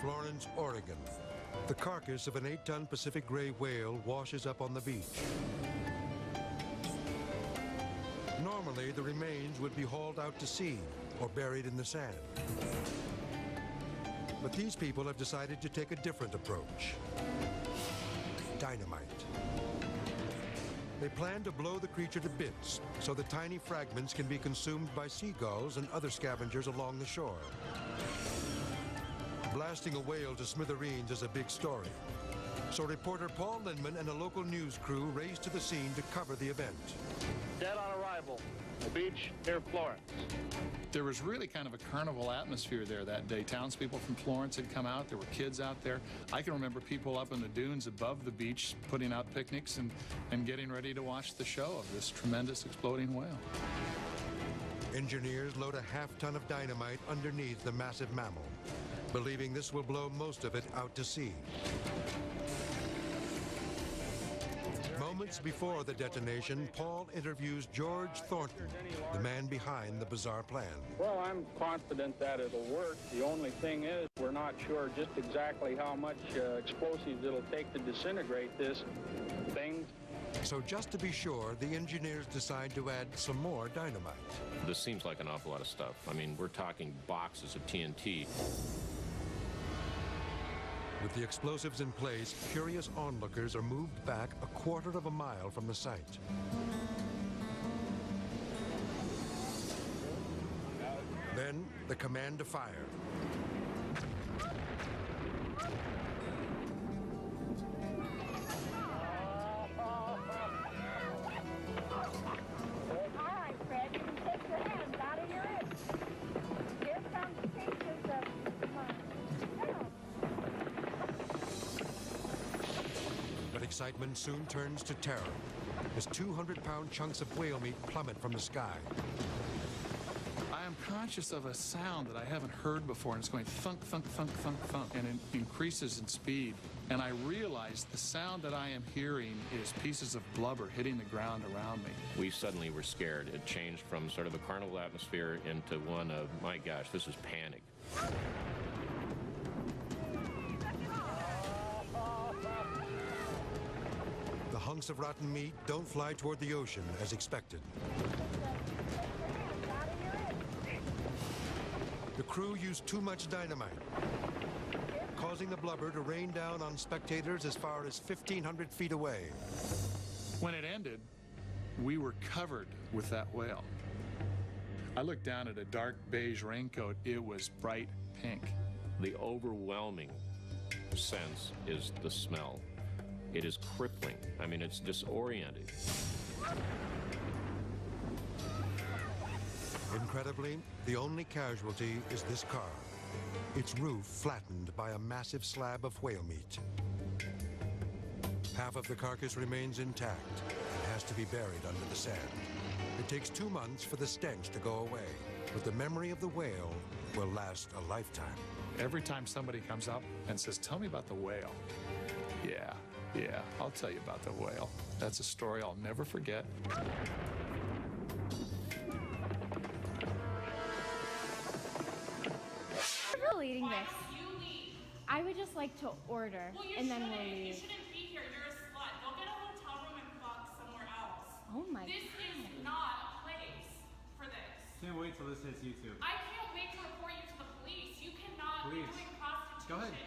Florence, Oregon. The carcass of an 8-ton Pacific gray whale washes up on the beach. Normally, the remains would be hauled out to sea or buried in the sand. But these people have decided to take a different approach. Dynamite. They plan to blow the creature to bits so the tiny fragments can be consumed by seagulls and other scavengers along the shore. Blasting a whale to smithereens is a big story. So reporter Paul Lindman and a local news crew race to the scene to cover the event. Dead on arrival, the beach near Florence. There was really kind of a carnival atmosphere there that day. Townspeople from Florence had come out. There were kids out there. I can remember people up in the dunes above the beach putting out picnics and getting ready to watch the show of this tremendous exploding whale. Engineers load a half-ton of dynamite underneath the massive mammal, believing this will blow most of it out to sea. Moments before the detonation, Paul interviews George Thornton, the man behind the bizarre plan. Well, I'm confident that it'll work. The only thing is, we're not sure just exactly how much explosives it'll take to disintegrate this thing. So just to be sure, the engineers decide to add some more dynamite. This seems like an awful lot of stuff. I mean, we're talking boxes of TNT. With the explosives in place, curious onlookers are moved back a quarter of a mile from the site. Then, the command to fire. But excitement soon turns to terror as 200-pound chunks of whale meat plummet from the sky. I am conscious of a sound that I haven't heard before, and it's going thunk, thunk, thunk, thunk, thunk, and it increases in speed. And I realize the sound that I am hearing is pieces of blubber hitting the ground around me. We suddenly were scared. It changed from sort of a carnival atmosphere into one of, my gosh, this is panic. The hunks of rotten meat don't fly toward the ocean as expected. The crew used too much dynamite, causing the blubber to rain down on spectators as far as 1,500 feet away. When it ended, we were covered with that whale. I looked down at a dark beige raincoat. It was bright pink. The overwhelming sense is the smell. It is crippling. I mean, it's disorienting. Incredibly, the only casualty is this car, its roof flattened by a massive slab of whale meat. Half of the carcass remains intact and has to be buried under the sand. It takes 2 months for the stench to go away, but the memory of the whale will last a lifetime. Every time somebody comes up and says, "Tell me about the whale," yeah, I'll tell you about the whale. That's a story I'll never forget. We're eating this. I would just like to order, and then we'll leave. You shouldn't be here. You're a slut. Go get a hotel room and fuck somewhere else. Oh my. This is not a place for this. Can't wait till this hits YouTube. I can't wait to report you to the police. You cannot be Please. doing prostitution. Go ahead.